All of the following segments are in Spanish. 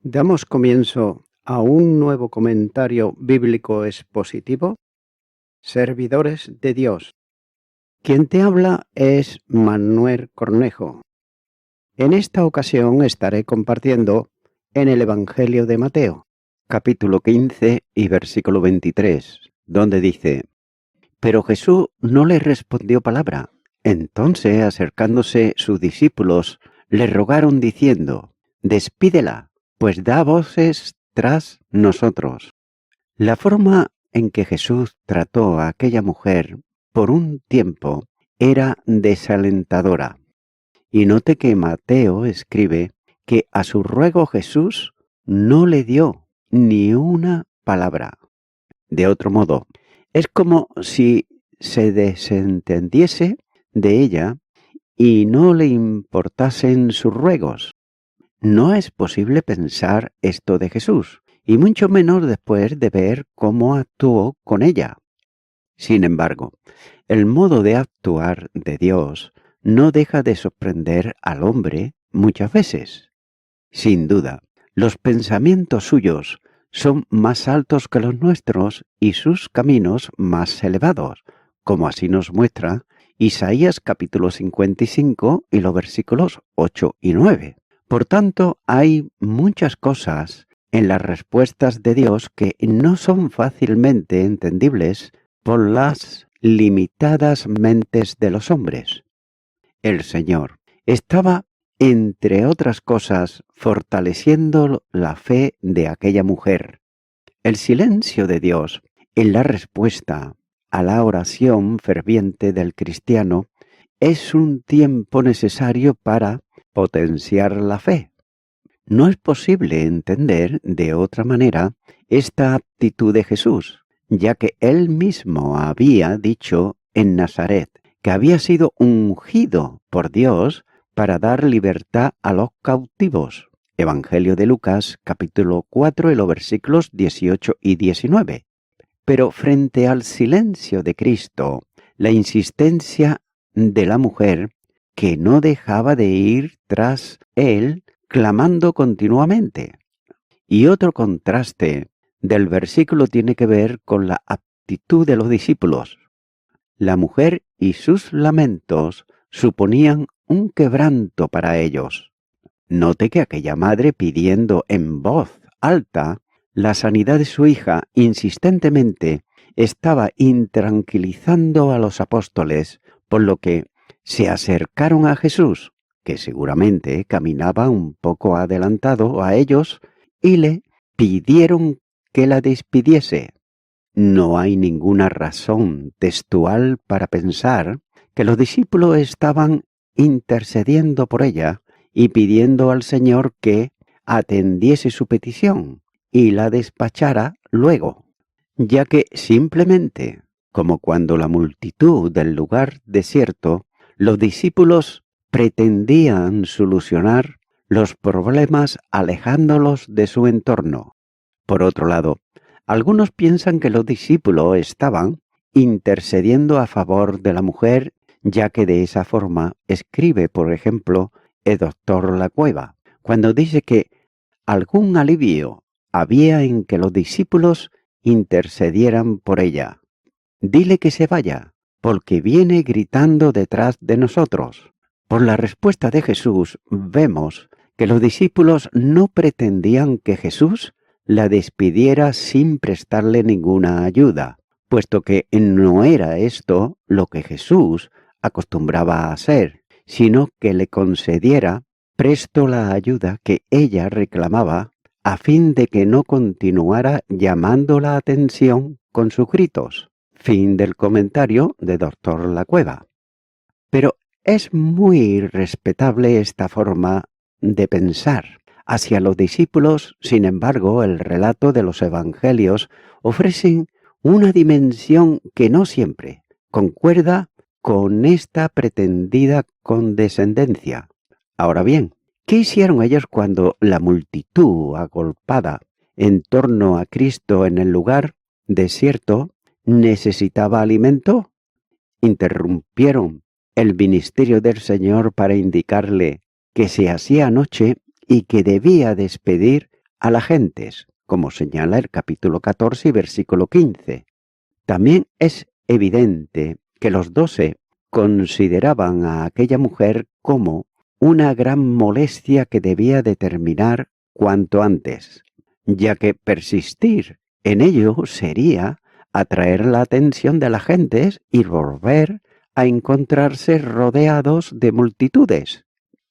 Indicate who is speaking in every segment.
Speaker 1: Damos comienzo a un nuevo comentario bíblico expositivo, Servidores de Dios. Quien te habla es Manuel Cornejo. En esta ocasión estaré compartiendo en el Evangelio de Mateo, capítulo 15 y versículo 23, donde dice: Pero Jesús no le respondió palabra. Entonces, acercándose sus discípulos, le rogaron diciendo: Despídela, pues da voces tras nosotros. La forma en que Jesús trató a aquella mujer por un tiempo era desalentadora. Y note que Mateo escribe que a su ruego Jesús no le dio ni una palabra. De otro modo, es como si se desentendiese de ella y no le importasen sus ruegos. No es posible pensar esto de Jesús, y mucho menos después de ver cómo actuó con ella. Sin embargo, el modo de actuar de Dios no deja de sorprender al hombre muchas veces. Sin duda, los pensamientos suyos son más altos que los nuestros y sus caminos más elevados, como así nos muestra Isaías capítulo 55 y los versículos 8 y 9. Por tanto, hay muchas cosas en las respuestas de Dios que no son fácilmente entendibles por las limitadas mentes de los hombres. El Señor estaba, entre otras cosas, fortaleciendo la fe de aquella mujer. El silencio de Dios en la respuesta a la oración ferviente del cristiano es un tiempo necesario para potenciar la fe. No es posible entender de otra manera esta actitud de Jesús, ya que él mismo había dicho en Nazaret que había sido ungido por Dios para dar libertad a los cautivos. Evangelio de Lucas, capítulo 4, y los versículos 18 y 19. Pero frente al silencio de Cristo, la insistencia de la mujer, que no dejaba de ir tras él, clamando continuamente. Y otro contraste del versículo tiene que ver con la actitud de los discípulos. La mujer y sus lamentos suponían un quebranto para ellos. Note que aquella madre, pidiendo en voz alta la sanidad de su hija insistentemente, estaba intranquilizando a los apóstoles, por lo que se acercaron a Jesús, que seguramente caminaba un poco adelantado a ellos, y le pidieron que la despidiese. No hay ninguna razón textual para pensar que los discípulos estaban intercediendo por ella y pidiendo al Señor que atendiese su petición y la despachara luego, ya que simplemente, como cuando la multitud del lugar desierto, los discípulos pretendían solucionar los problemas alejándolos de su entorno. Por otro lado, algunos piensan que los discípulos estaban intercediendo a favor de la mujer, ya que de esa forma escribe, por ejemplo, el doctor Lacueva, cuando dice que algún alivio había en que los discípulos intercedieran por ella. Dile que se vaya, porque viene gritando detrás de nosotros. Por la respuesta de Jesús vemos que los discípulos no pretendían que Jesús la despidiera sin prestarle ninguna ayuda, puesto que no era esto lo que Jesús acostumbraba a hacer, sino que le concediera presto la ayuda que ella reclamaba, a fin de que no continuara llamando la atención con sus gritos. Fin del comentario de Dr. Lacueva. Pero es muy respetable esta forma de pensar. Hacia los discípulos, sin embargo, el relato de los evangelios ofrecen una dimensión que no siempre concuerda con esta pretendida condescendencia. Ahora bien, ¿qué hicieron ellos cuando la multitud agolpada en torno a Cristo en el lugar desierto necesitaba alimento? Interrumpieron el ministerio del Señor para indicarle que se hacía noche y que debía despedir a las gentes, como señala el capítulo 14 y versículo 15. También es evidente que los 12 consideraban a aquella mujer como una gran molestia que debía de terminar cuanto antes, ya que persistir en ello sería atraer la atención de las gentes y volver a encontrarse rodeados de multitudes.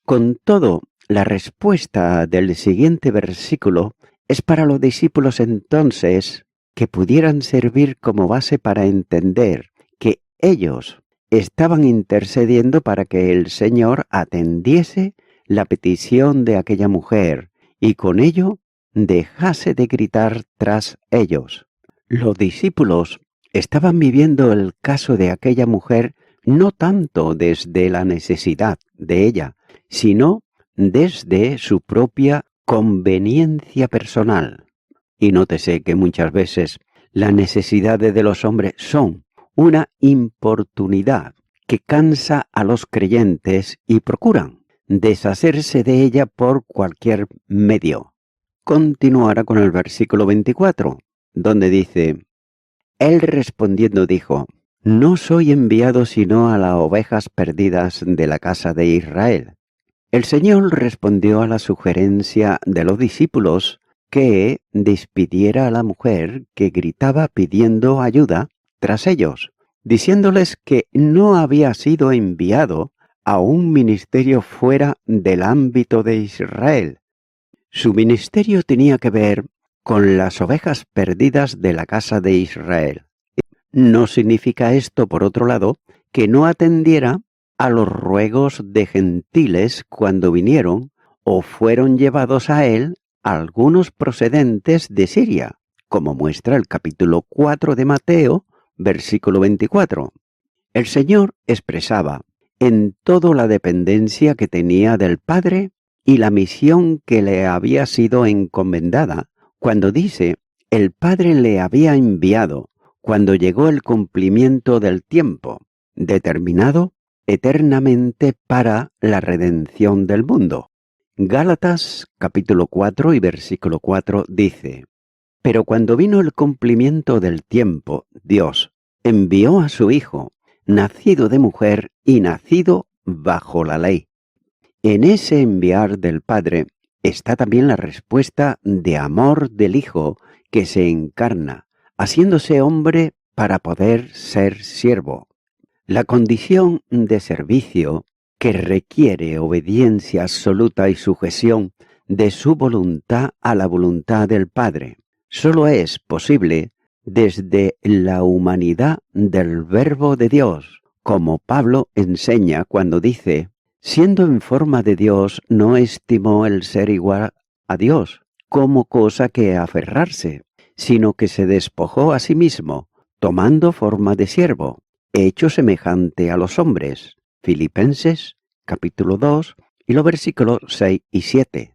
Speaker 1: Con todo, la respuesta del siguiente versículo es para los discípulos entonces que pudieran servir como base para entender que ellos estaban intercediendo para que el Señor atendiese la petición de aquella mujer y con ello dejase de gritar tras ellos. Los discípulos estaban viviendo el caso de aquella mujer no tanto desde la necesidad de ella, sino desde su propia conveniencia personal. Y nótese que muchas veces las necesidades de los hombres son una importunidad que cansa a los creyentes y procuran deshacerse de ella por cualquier medio. Continuará con el versículo 24, donde dice: Él respondiendo dijo: No soy enviado sino a las ovejas perdidas de la casa de Israel. El Señor respondió a la sugerencia de los discípulos que despidiera a la mujer que gritaba pidiendo ayuda tras ellos, diciéndoles que no había sido enviado a un ministerio fuera del ámbito de Israel. Su ministerio tenía que ver con las ovejas perdidas de la casa de Israel. No significa esto, por otro lado, que no atendiera a los ruegos de gentiles cuando vinieron o fueron llevados a él algunos procedentes de Siria, como muestra el capítulo 4 de Mateo, versículo 24. El Señor expresaba en todo la dependencia que tenía del Padre y la misión que le había sido encomendada, cuando dice: el Padre le había enviado cuando llegó el cumplimiento del tiempo, determinado eternamente para la redención del mundo. Gálatas capítulo 4 y versículo 4 dice: Pero cuando vino el cumplimiento del tiempo, Dios envió a su Hijo, nacido de mujer y nacido bajo la ley. En ese enviar del Padre está también la respuesta de amor del Hijo que se encarna, haciéndose hombre para poder ser siervo. La condición de servicio que requiere obediencia absoluta y sujeción de su voluntad a la voluntad del Padre solo es posible desde la humanidad del Verbo de Dios, como Pablo enseña cuando dice: siendo en forma de Dios, no estimó el ser igual a Dios como cosa que aferrarse, sino que se despojó a sí mismo, tomando forma de siervo, hecho semejante a los hombres. Filipenses, capítulo 2, y los versículos 6 y 7.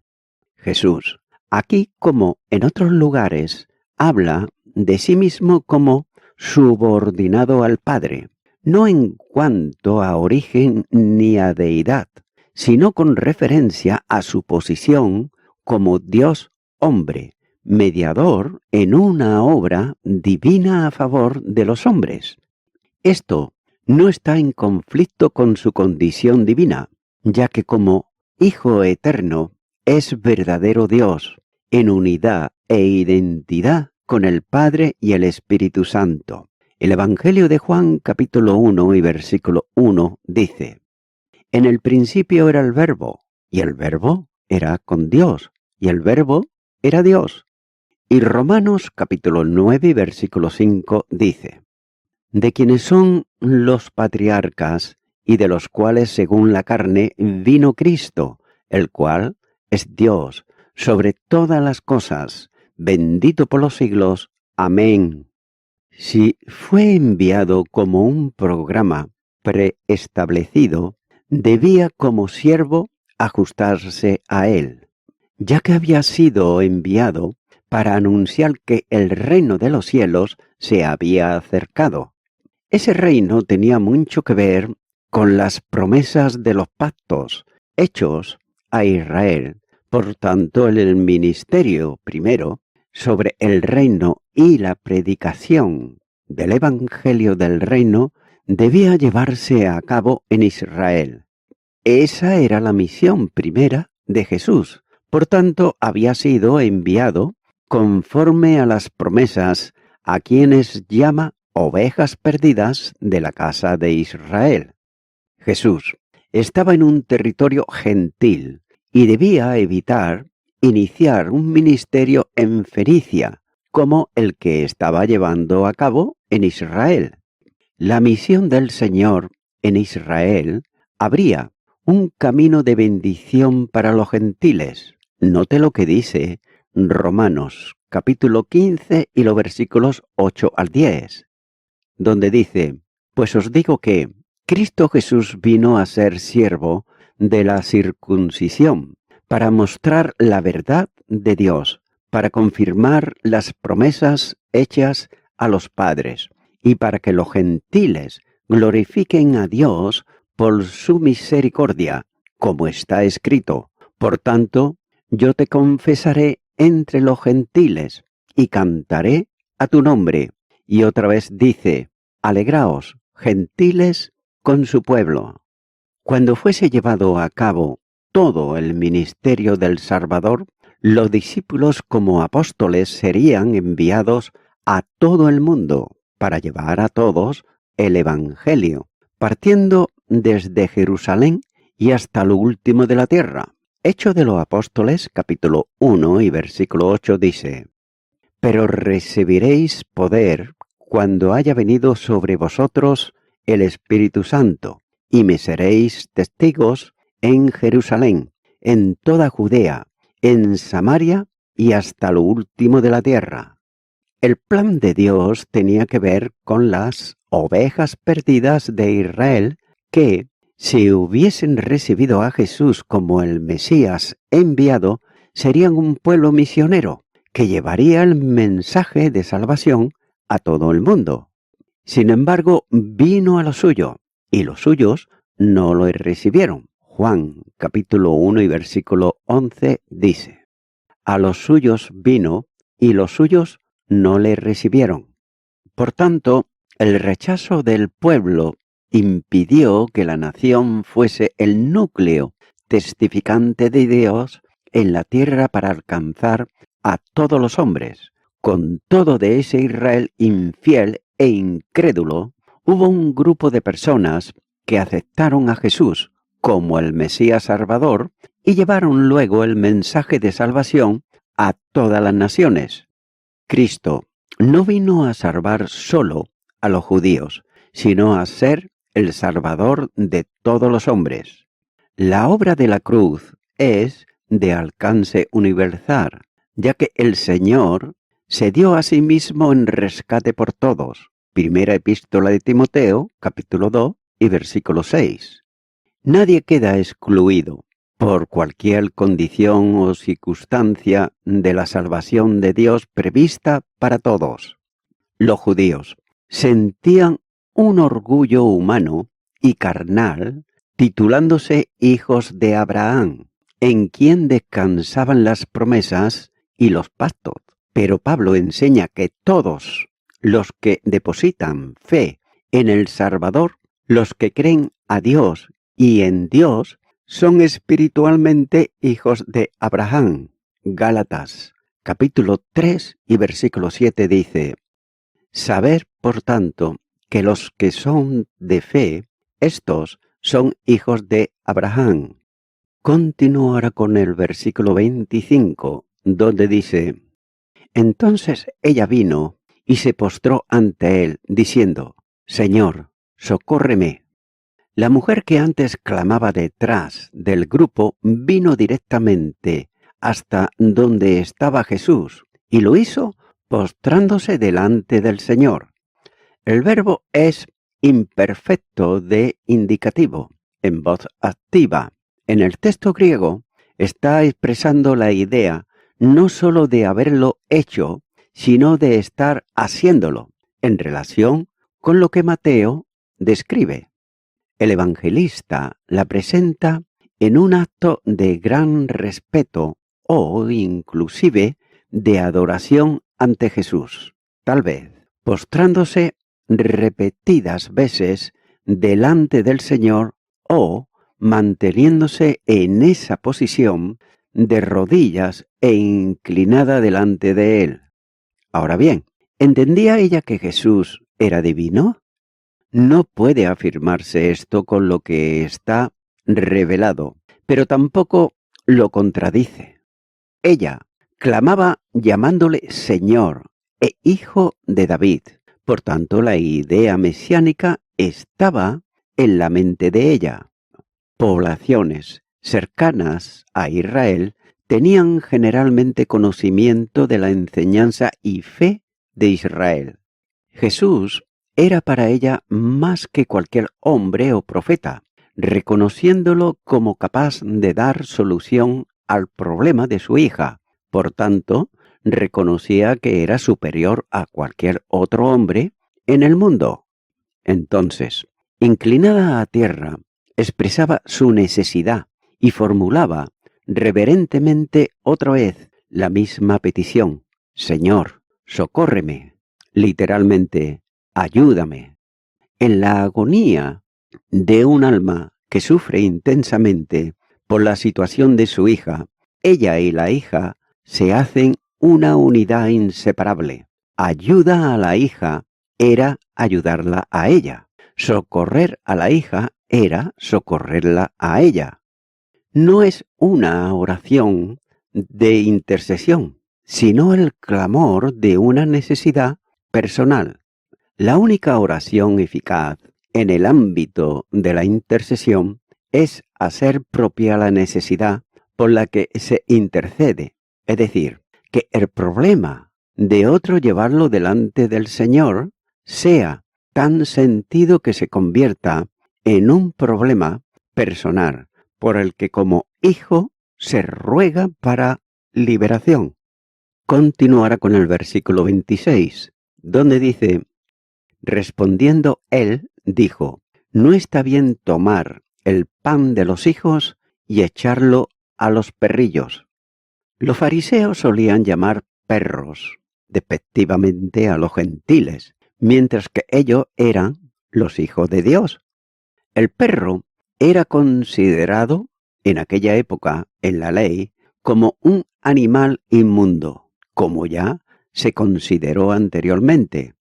Speaker 1: Jesús, aquí como en otros lugares, habla de sí mismo como subordinado al Padre, no en cuanto a origen ni a deidad, sino con referencia a su posición como Dios hombre, mediador en una obra divina a favor de los hombres. Esto no está en conflicto con su condición divina, ya que como Hijo eterno es verdadero Dios, en unidad e identidad con el Padre y el Espíritu Santo. El Evangelio de Juan capítulo 1 y versículo 1 dice: En el principio era el Verbo, y el Verbo era con Dios, y el Verbo era Dios. Y Romanos capítulo 9 y versículo 5 dice: De quienes son los patriarcas, y de los cuales según la carne vino Cristo, el cual es Dios sobre todas las cosas, bendito por los siglos. Amén. Si fue enviado como un programa preestablecido, debía como siervo ajustarse a él, ya que había sido enviado para anunciar que el reino de los cielos se había acercado. Ese reino tenía mucho que ver con las promesas de los pactos hechos a Israel Por tanto, el ministerio primero sobre el reino y la predicación del Evangelio del reino debía llevarse a cabo en Israel. Esa era la misión primera de Jesús. Por tanto, había sido enviado conforme a las promesas a quienes llama ovejas perdidas de la casa de Israel. Jesús estaba en un territorio gentil y debía evitar iniciar un ministerio en Fenicia, como el que estaba llevando a cabo en Israel. La misión del Señor en Israel abría un camino de bendición para los gentiles. Note lo que dice Romanos capítulo 15 y los versículos 8 al 10, donde dice: pues os digo que Cristo Jesús vino a ser siervo de la circuncisión, para mostrar la verdad de Dios, para confirmar las promesas hechas a los padres, y para que los gentiles glorifiquen a Dios por su misericordia, como está escrito: por tanto, yo te confesaré entre los gentiles, y cantaré a tu nombre. Y otra vez dice: alegraos, gentiles, con su pueblo. Cuando fuese llevado a cabo todo el ministerio del Salvador, los discípulos como apóstoles serían enviados a todo el mundo para llevar a todos el Evangelio, partiendo desde Jerusalén y hasta lo último de la tierra. Hechos de los Apóstoles, capítulo 1 y versículo 8 dice: pero recibiréis poder cuando haya venido sobre vosotros el Espíritu Santo, y me seréis testigos en Jerusalén, en toda Judea, en Samaria y hasta lo último de la tierra. El plan de Dios tenía que ver con las ovejas perdidas de Israel que, si hubiesen recibido a Jesús como el Mesías enviado, serían un pueblo misionero que llevaría el mensaje de salvación a todo el mundo. Sin embargo, vino a lo suyo, y los suyos no lo recibieron. Juan capítulo 1 y versículo 11 dice: a los suyos vino, y los suyos no le recibieron. Por tanto, el rechazo del pueblo impidió que la nación fuese el núcleo testificante de Dios en la tierra para alcanzar a todos los hombres. Con todo de ese Israel infiel e incrédulo, hubo un grupo de personas que aceptaron a Jesús como el Mesías Salvador y llevaron luego el mensaje de salvación a todas las naciones. Cristo no vino a salvar solo a los judíos, sino a ser el Salvador de todos los hombres. La obra de la cruz es de alcance universal, ya que el Señor se dio a sí mismo en rescate por todos. Primera epístola de Timoteo, capítulo 2 y versículo 6. Nadie queda excluido por cualquier condición o circunstancia de la salvación de Dios prevista para todos. Los judíos sentían un orgullo humano y carnal, titulándose hijos de Abraham, en quien descansaban las promesas y los pactos. Pero Pablo enseña que todos los que depositan fe en el Salvador, los que creen a Dios y en Dios, son espiritualmente hijos de Abraham. Gálatas, capítulo 3 y versículo 7 dice: saber, por tanto, que los que son de fe, estos son hijos de Abraham. Continúo ahora con el versículo 25, donde dice: entonces ella vino y se postró ante él, diciendo: Señor, socórreme. La mujer que antes clamaba detrás del grupo vino directamente hasta donde estaba Jesús, y lo hizo postrándose delante del Señor. El verbo es imperfecto de indicativo, en voz activa. En el texto griego está expresando la idea no sólo de haberlo hecho, sino de estar haciéndolo, en relación con lo que Mateo describe. El evangelista la presenta en un acto de gran respeto o inclusive de adoración ante Jesús, tal vez postrándose repetidas veces delante del Señor o manteniéndose en esa posición de rodillas e inclinada delante de Él. Ahora bien, ¿entendía ella que Jesús era divino? No puede afirmarse esto con lo que está revelado, pero tampoco lo contradice. Ella clamaba llamándole Señor e Hijo de David. Por tanto, la idea mesiánica estaba en la mente de ella. Poblaciones cercanas a Israel tenían generalmente conocimiento de la enseñanza y fe de Israel. Jesús era para ella más que cualquier hombre o profeta, reconociéndolo como capaz de dar solución al problema de su hija. Por tanto, reconocía que era superior a cualquier otro hombre en el mundo. Entonces, inclinada a tierra, expresaba su necesidad y formulaba reverentemente otra vez la misma petición: Señor, socórreme. Literalmente, ayúdame. En la agonía de un alma que sufre intensamente por la situación de su hija, ella y la hija se hacen una unidad inseparable. Ayuda a la hija era ayudarla a ella. Socorrer a la hija era socorrerla a ella. No es una oración de intercesión, sino el clamor de una necesidad personal. La única oración eficaz en el ámbito de la intercesión es hacer propia la necesidad por la que se intercede, es decir, que el problema de otro llevarlo delante del Señor sea tan sentido que se convierta en un problema personal por el que como hijo se ruega para liberación. Continuará con el versículo 26, donde dice: respondiendo él, dijo: no está bien tomar el pan de los hijos y echarlo a los perrillos. Los fariseos solían llamar perros despectivamente a los gentiles, mientras que ellos eran los hijos de Dios. El perro era considerado en aquella época en la ley como un animal inmundo, como ya se consideró anteriormente,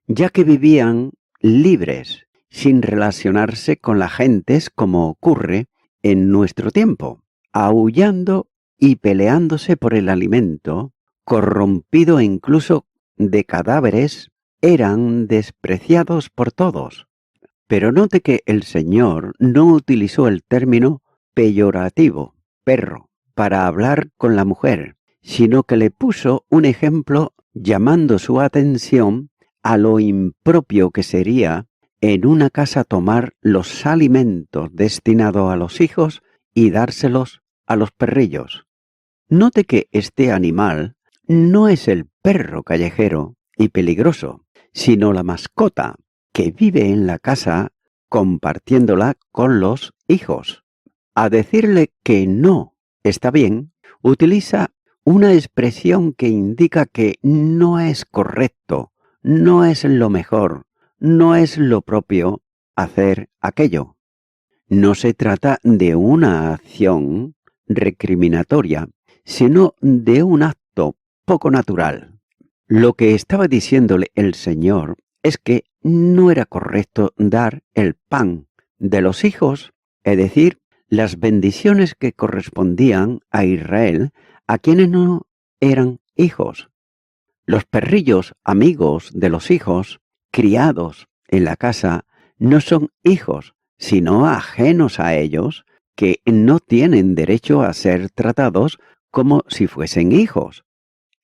Speaker 1: ya que vivían libres, sin relacionarse con las gentes como ocurre en nuestro tiempo, aullando y peleándose por el alimento, corrompido e incluso de cadáveres, eran despreciados por todos. Pero note que el Señor no utilizó el término peyorativo, perro, para hablar con la mujer, sino que le puso un ejemplo llamando su atención a lo impropio que sería en una casa tomar los alimentos destinados a los hijos y dárselos a los perrillos. Note que este animal no es el perro callejero y peligroso, sino la mascota que vive en la casa compartiéndola con los hijos. A decirle que no está bien, utiliza una expresión que indica que no es correcto, no es lo mejor, no es lo propio hacer aquello. No se trata de una acción recriminatoria, sino de un acto poco natural. Lo que estaba diciéndole el Señor es que no era correcto dar el pan de los hijos, es decir, las bendiciones que correspondían a Israel a quienes no eran hijos. Los perrillos amigos de los hijos, criados en la casa, no son hijos, sino ajenos a ellos, que no tienen derecho a ser tratados como si fuesen hijos.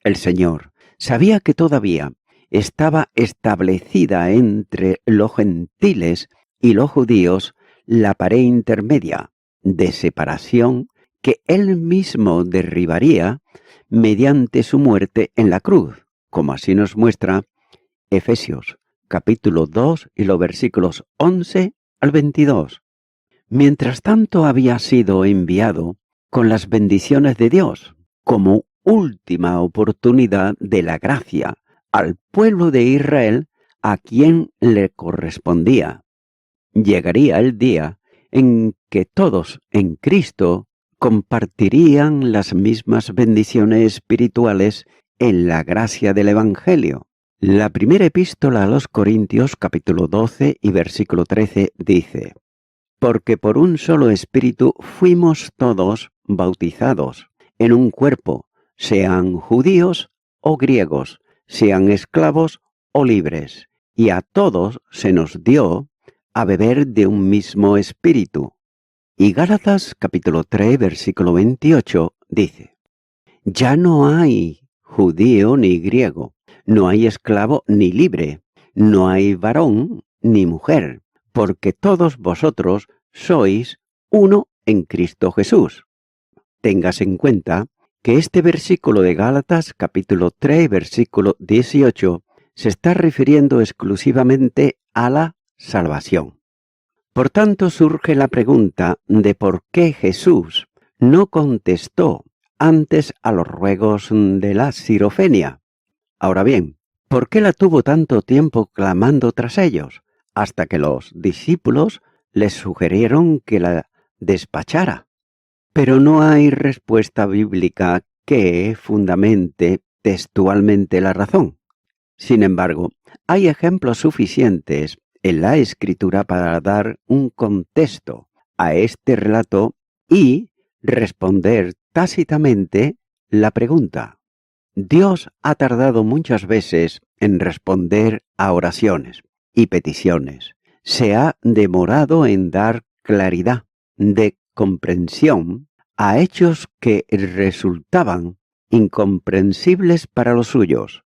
Speaker 1: El Señor sabía que todavía estaba establecida entre los gentiles y los judíos la pared intermedia de separación que Él mismo derribaría mediante su muerte en la cruz, como así nos muestra Efesios capítulo 2 y los versículos 11 al 22. Mientras tanto había sido enviado con las bendiciones de Dios, como última oportunidad de la gracia al pueblo de Israel a quien le correspondía. Llegaría el día en que todos en Cristo compartirían las mismas bendiciones espirituales en la gracia del Evangelio. La primera epístola a los Corintios, capítulo 12 y versículo 13, dice: Porque por un solo espíritu fuimos todos bautizados en un cuerpo, sean judíos o griegos, sean esclavos o libres, y a todos se nos dio a beber de un mismo espíritu. Y Gálatas capítulo 3 versículo 28 dice: Ya no hay judío ni griego, no hay esclavo ni libre, no hay varón ni mujer, porque todos vosotros sois uno en Cristo Jesús. Tengas en cuenta que este versículo de Gálatas capítulo 3 versículo 18 se está refiriendo exclusivamente a la salvación. Por tanto, surge la pregunta de por qué Jesús no contestó antes a los ruegos de la Sirofenia. Ahora bien, ¿por qué la tuvo tanto tiempo clamando tras ellos? Hasta que los discípulos les sugirieron que la despachara. Pero no hay respuesta bíblica que fundamente textualmente la razón. Sin embargo, hay ejemplos suficientes en la Escritura para dar un contexto a este relato y responder tácitamente la pregunta. Dios ha tardado muchas veces en responder a oraciones y peticiones. Se ha demorado en dar claridad de comprensión a hechos que resultaban incomprensibles para los suyos.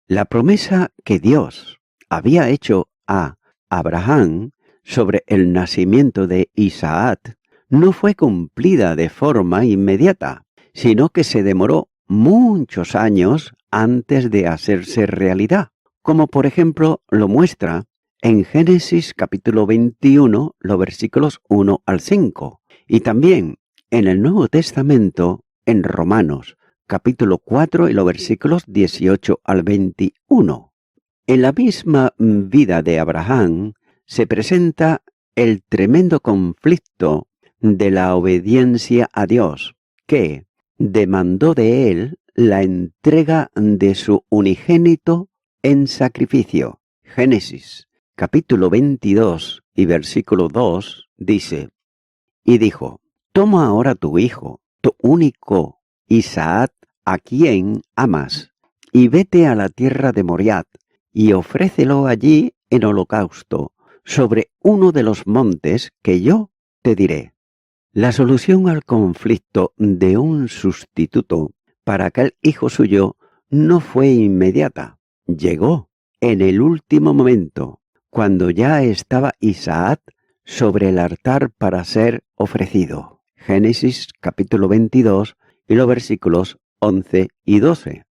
Speaker 1: La promesa que Dios había hecho a Abraham sobre el nacimiento de Isaac no fue cumplida de forma inmediata, sino que se demoró muchos años antes de hacerse realidad, como por ejemplo lo muestra en Génesis capítulo 21, los versículos 1 al 5, y también en el Nuevo Testamento en Romanos capítulo 4 y los versículos 18 al 21. En la misma vida de Abraham se presenta el tremendo conflicto de la obediencia a Dios, que demandó de él la entrega de su unigénito en sacrificio. Génesis capítulo 22 y versículo 2 dice: Y dijo: Toma ahora tu hijo, tu único Isaac, a quien amas, y vete a la tierra de Moriah, y ofrécelo allí en holocausto, sobre uno de los montes que yo te diré. La solución al conflicto de un sustituto para aquel hijo suyo no fue inmediata. Llegó en el último momento, cuando ya estaba Isaac sobre el altar para ser ofrecido. Génesis capítulo 22 y los versículos 11 y 12.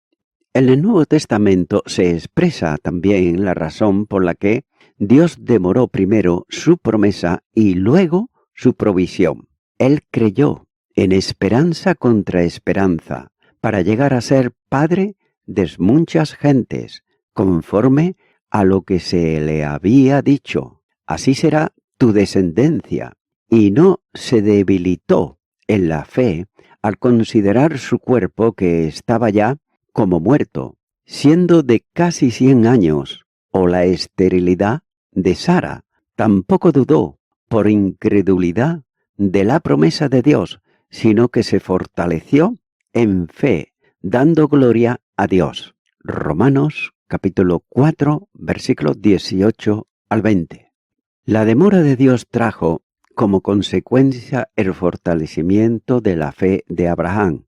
Speaker 1: En el Nuevo Testamento se expresa también la razón por la que Dios demoró primero su promesa y luego su provisión. Él creyó en esperanza contra esperanza para llegar a ser padre de muchas gentes, conforme a lo que se le había dicho. Así será tu descendencia, y no se debilitó en la fe al considerar su cuerpo que estaba ya como muerto, siendo de casi 100 años, o la esterilidad de Sara. Tampoco dudó, por incredulidad, de la promesa de Dios, sino que se fortaleció en fe, dando gloria a Dios. Romanos capítulo 4, versículos 18 al 20. La demora de Dios trajo como consecuencia el fortalecimiento de la fe de Abraham,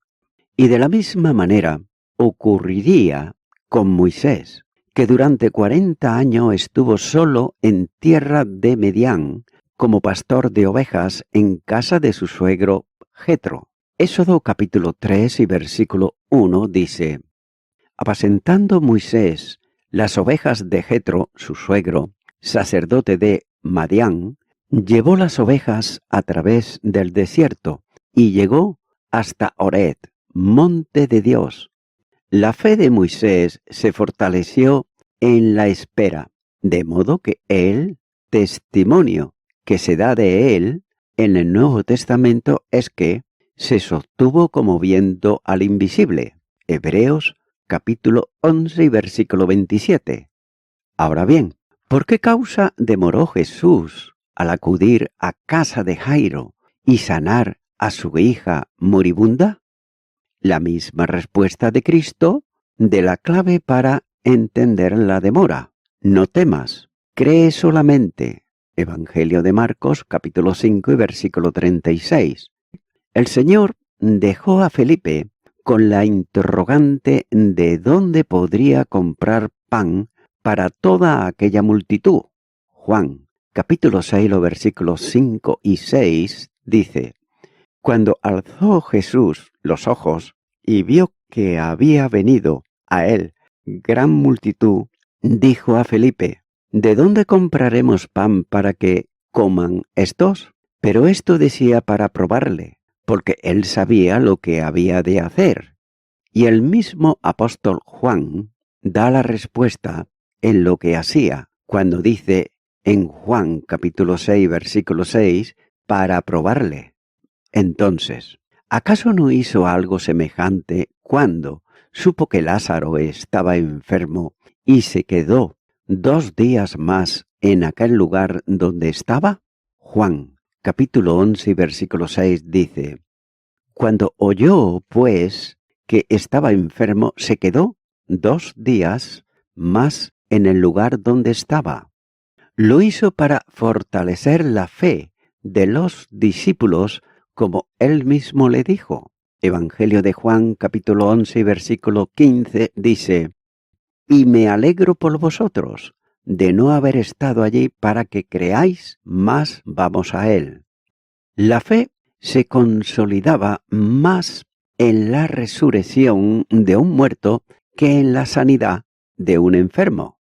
Speaker 1: y de la misma manera ocurriría con Moisés, que durante 40 años estuvo solo en tierra de Medián, como pastor de ovejas en casa de su suegro Jetro. Éxodo capítulo 3 y versículo 1 dice: Apacentando Moisés las ovejas de Jetro, su suegro, sacerdote de Madián, llevó las ovejas a través del desierto y llegó hasta Ored, monte de Dios. La fe de Moisés se fortaleció en la espera, de modo que el testimonio que se da de él en el Nuevo Testamento es que se sostuvo como viendo al invisible. Hebreos capítulo 11 y versículo 27. Ahora bien, ¿por qué causa demoró Jesús al acudir a casa de Jairo y sanar a su hija moribunda? La misma respuesta de Cristo de la clave para entender la demora. No temas, cree solamente. Evangelio de Marcos, capítulo 5 y versículo 36. El Señor dejó a Felipe con la interrogante de dónde podría comprar pan para toda aquella multitud. Juan, capítulo 6, los versículos 5 y 6, dice: Cuando alzó Jesús los ojos y vio que había venido a él gran multitud, dijo a Felipe: ¿De dónde compraremos pan para que coman estos? Pero esto decía para probarle, porque él sabía lo que había de hacer. Y el mismo apóstol Juan da la respuesta en lo que hacía, cuando dice en Juan capítulo 6, versículo 6, para probarle. Entonces, ¿acaso no hizo algo semejante cuando supo que Lázaro estaba enfermo y se quedó 2 días más en aquel lugar donde estaba? Juan, capítulo 11, versículo 6 dice: Cuando oyó, pues, que estaba enfermo, se quedó 2 días más en el lugar donde estaba. Lo hizo para fortalecer la fe de los discípulos, como él mismo le dijo. Evangelio de Juan, capítulo 11, versículo 15, dice: Y me alegro por vosotros de no haber estado allí para que creáis, más vamos a él. La fe se consolidaba más en la resurrección de un muerto que en la sanidad de un enfermo.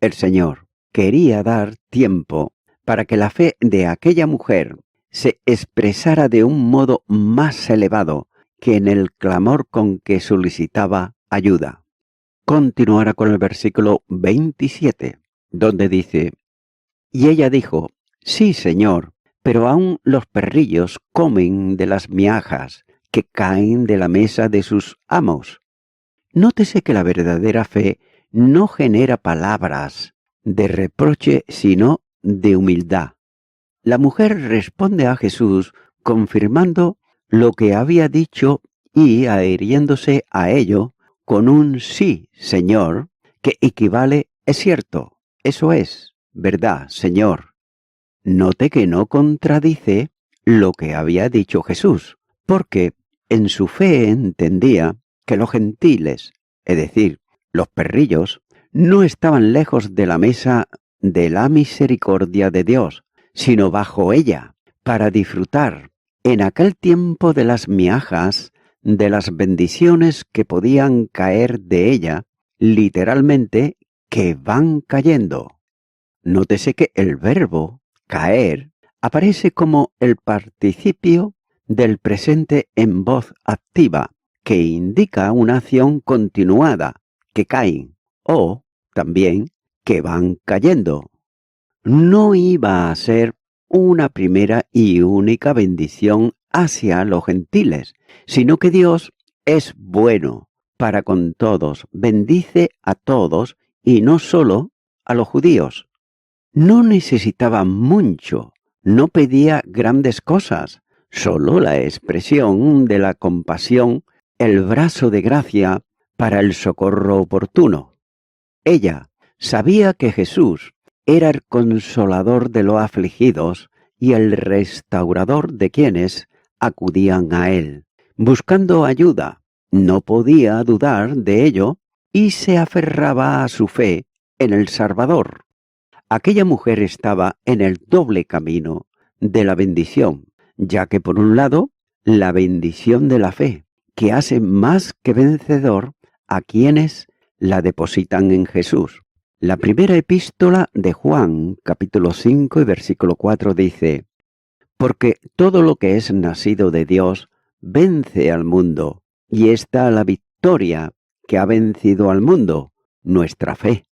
Speaker 1: El Señor quería dar tiempo para que la fe de aquella mujer se expresara de un modo más elevado que en el clamor con que solicitaba ayuda. Continuará con el versículo 27, donde dice: Y ella dijo: Sí, Señor, pero aún los perrillos comen de las miajas que caen de la mesa de sus amos. Nótese que la verdadera fe no genera palabras de reproche, sino de humildad. La mujer responde a Jesús confirmando lo que había dicho y adhiriéndose a ello con un sí, Señor, que equivale: es cierto, eso es, verdad, Señor. Note que no contradice lo que había dicho Jesús, porque en su fe entendía que los gentiles, es decir, los perrillos, no estaban lejos de la mesa de la misericordia de Dios, sino bajo ella, para disfrutar en aquel tiempo de las miajas, de las bendiciones que podían caer de ella, literalmente, que van cayendo. Nótese que el verbo caer aparece como el participio del presente en voz activa, que indica una acción continuada, que caen, o también que van cayendo. No iba a ser una primera y única bendición hacia los gentiles, sino que Dios es bueno para con todos, bendice a todos y no solo a los judíos. No necesitaba mucho, no pedía grandes cosas, solo la expresión de la compasión, el brazo de gracia para el socorro oportuno. Ella sabía que Jesús era el consolador de los afligidos y el restaurador de quienes acudían a él, buscando ayuda. No podía dudar de ello y se aferraba a su fe en el Salvador. Aquella mujer estaba en el doble camino de la bendición, ya que por un lado, la bendición de la fe, que hace más que vencedor a quienes la depositan en Jesús. La primera epístola de Juan, capítulo 5 y versículo 4 dice: Porque todo lo que es nacido de Dios vence al mundo, y está la victoria que ha vencido al mundo, nuestra fe.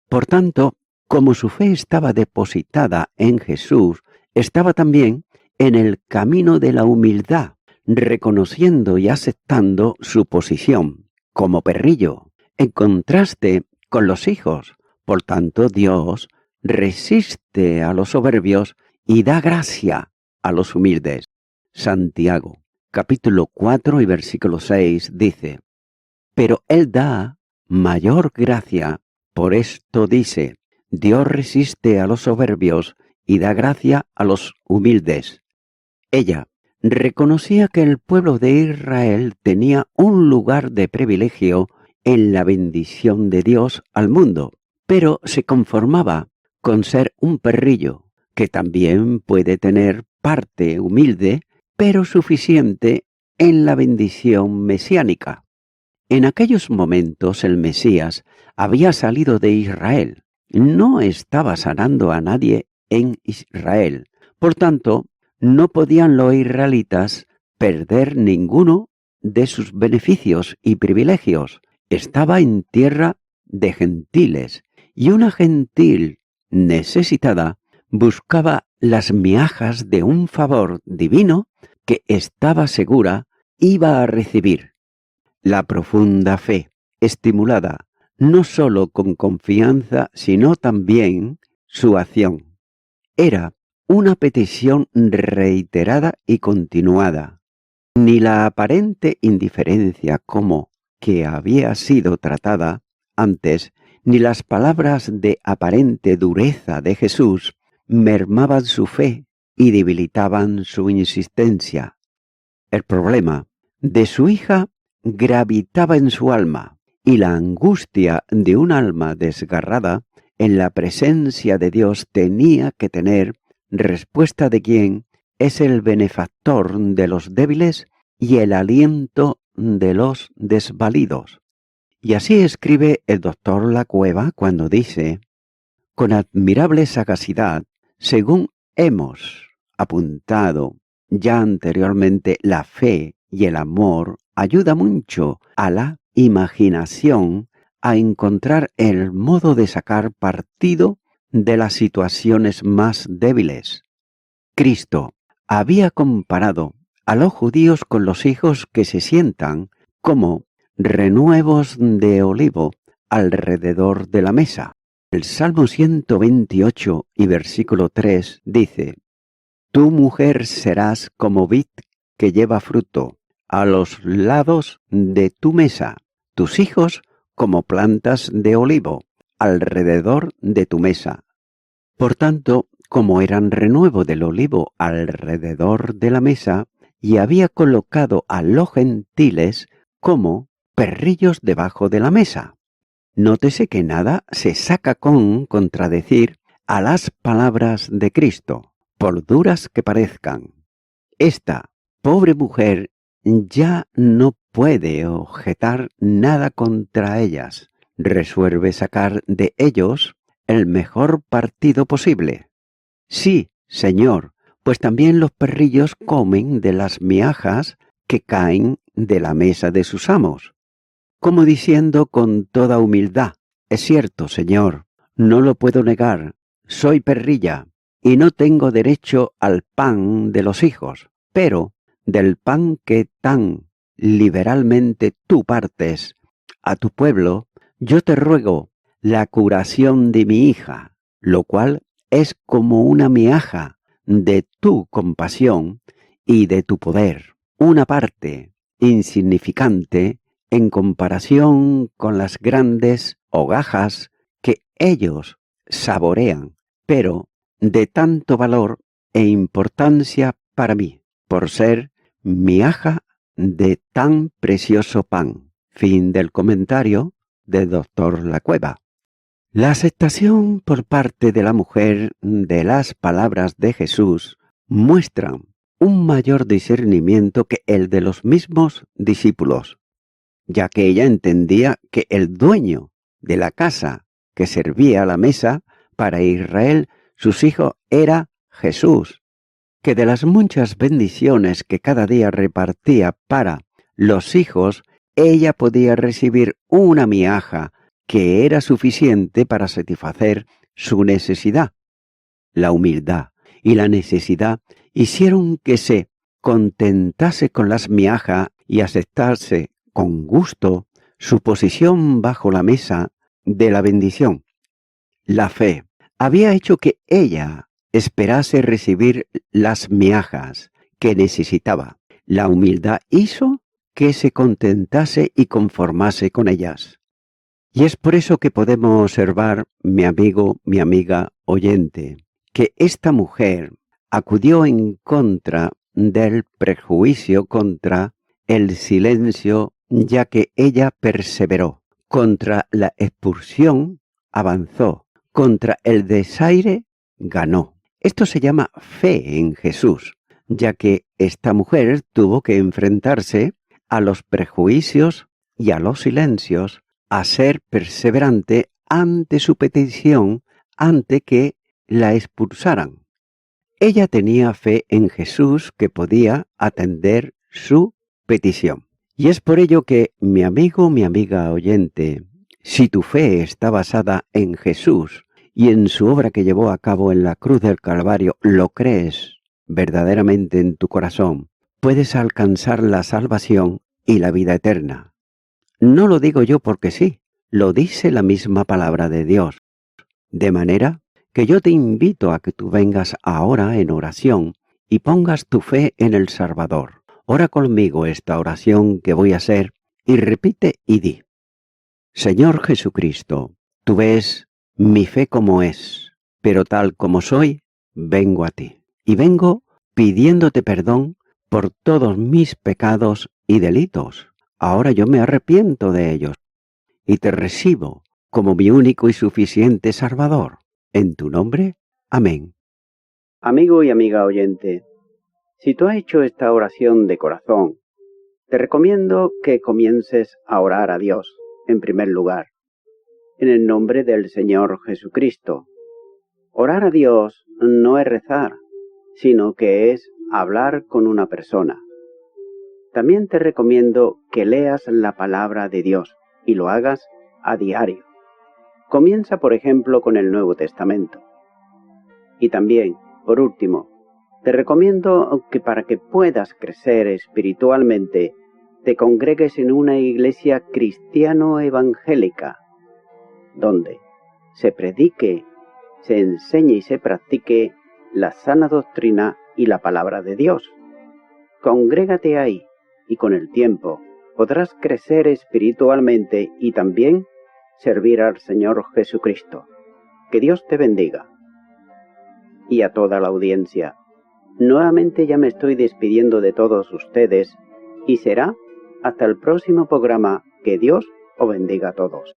Speaker 1: Por tanto, como su fe estaba depositada en Jesús, estaba también en el camino de la humildad, reconociendo y aceptando su posición como perrillo, en contraste con los hijos. Por tanto, Dios resiste a los soberbios y da gracia a los humildes. Santiago, capítulo 4 y versículo 6 dice: pero Él da mayor gracia, por esto dice: Dios resiste a los soberbios y da gracia a los humildes. Ella reconocía que el pueblo de Israel tenía un lugar de privilegio en la bendición de Dios al mundo, pero se conformaba con ser un perrillo, que también puede tener parte humilde, pero suficiente en la bendición mesiánica. En aquellos momentos el Mesías había salido de Israel, no estaba sanando a nadie en Israel. Por tanto, no podían los israelitas perder ninguno de sus beneficios y privilegios. Estaba en tierra de gentiles, y una gentil necesitada buscaba las miajas de un favor divino que estaba segura iba a recibir. La profunda fe, estimulada no sólo con confianza, sino también su acción, era una petición reiterada y continuada. Ni la aparente indiferencia como que había sido tratada antes, ni las palabras de aparente dureza de Jesús mermaban su fe y debilitaban su insistencia. El problema de su hija gravitaba en su alma, y la angustia de un alma desgarrada en la presencia de Dios tenía que tener respuesta de quien es el benefactor de los débiles y el aliento de los desvalidos. Y así escribe el doctor Lacueva cuando dice: con admirable sagacidad, según hemos apuntado ya anteriormente, la fe y el amor ayuda mucho a la imaginación a encontrar el modo de sacar partido de las situaciones más débiles. Cristo había comparado a los judíos con los hijos que se sientan como renuevos de olivo alrededor de la mesa. El Salmo 128 y versículo 3 dice: tu mujer serás como vid que lleva fruto a los lados de tu mesa, tus hijos como plantas de olivo alrededor de tu mesa. Por tanto, como eran renuevo del olivo alrededor de la mesa, y había colocado a los gentiles como perrillos debajo de la mesa. Nótese que nada se saca con contradecir a las palabras de Cristo, por duras que parezcan. Esta pobre mujer ya no puede objetar nada contra ellas. Resuelve sacar de ellos el mejor partido posible. Sí, Señor, pues también los perrillos comen de las miajas que caen de la mesa de sus amos. Como diciendo con toda humildad: es cierto, Señor, no lo puedo negar, soy perrilla y no tengo derecho al pan de los hijos, pero del pan que tan liberalmente tú partes a tu pueblo, yo te ruego la curación de mi hija, lo cual es como una miaja de tu compasión y de tu poder, una parte insignificante en comparación con las grandes hogajas que ellos saborean, pero de tanto valor e importancia para mí, por ser miaja de tan precioso pan. Fin del comentario del doctor Lacueva. La aceptación por parte de la mujer de las palabras de Jesús muestra un mayor discernimiento que el de los mismos discípulos, ya que ella entendía que el dueño de la casa que servía a la mesa para Israel, sus hijos, era Jesús, que de las muchas bendiciones que cada día repartía para los hijos, ella podía recibir una miaja que era suficiente para satisfacer su necesidad. La humildad y la necesidad hicieron que se contentase con las miajas y aceptase con gusto su posición bajo la mesa de la bendición. La fe había hecho que ella esperase recibir las miajas que necesitaba. La humildad hizo que se contentase y conformase con ellas. Y es por eso que podemos observar, mi amigo, mi amiga oyente, que esta mujer acudió en contra del prejuicio, contra el silencio, ya que ella perseveró. Contra la expulsión avanzó, contra el desaire ganó. Esto se llama fe en Jesús, ya que esta mujer tuvo que enfrentarse a los prejuicios y a los silencios, a ser perseverante ante su petición, ante que la expulsaran. Ella tenía fe en Jesús que podía atender su petición. Y es por ello que, mi amigo, mi amiga oyente, si tu fe está basada en Jesús y en su obra que llevó a cabo en la cruz del Calvario, lo crees verdaderamente en tu corazón, puedes alcanzar la salvación y la vida eterna. No lo digo yo porque sí, lo dice la misma palabra de Dios. De manera que yo te invito a que tú vengas ahora en oración y pongas tu fe en el Salvador. Ora conmigo esta oración que voy a hacer y repite y di: Señor Jesucristo, tú ves mi fe como es, pero tal como soy, vengo a ti. Y vengo pidiéndote perdón por todos mis pecados y delitos. Ahora yo me arrepiento de ellos y te recibo como mi único y suficiente Salvador. En tu nombre, amén. Amigo y amiga oyente, si tú has hecho esta oración de corazón, te recomiendo que comiences a orar a Dios, en primer lugar, en el nombre del Señor Jesucristo. Orar a Dios no es rezar, sino que es hablar con una persona. También te recomiendo que leas la palabra de Dios y lo hagas a diario. Comienza, por ejemplo, con el Nuevo Testamento. Y también, por último, te recomiendo que para que puedas crecer espiritualmente, te congregues en una iglesia cristiano-evangélica, donde se predique, se enseñe y se practique la sana doctrina y la palabra de Dios. Congrégate ahí y con el tiempo podrás crecer espiritualmente y también servir al Señor Jesucristo. Que Dios te bendiga. Y a toda la audiencia, nuevamente ya me estoy despidiendo de todos ustedes y será hasta el próximo programa. Que Dios os bendiga a todos.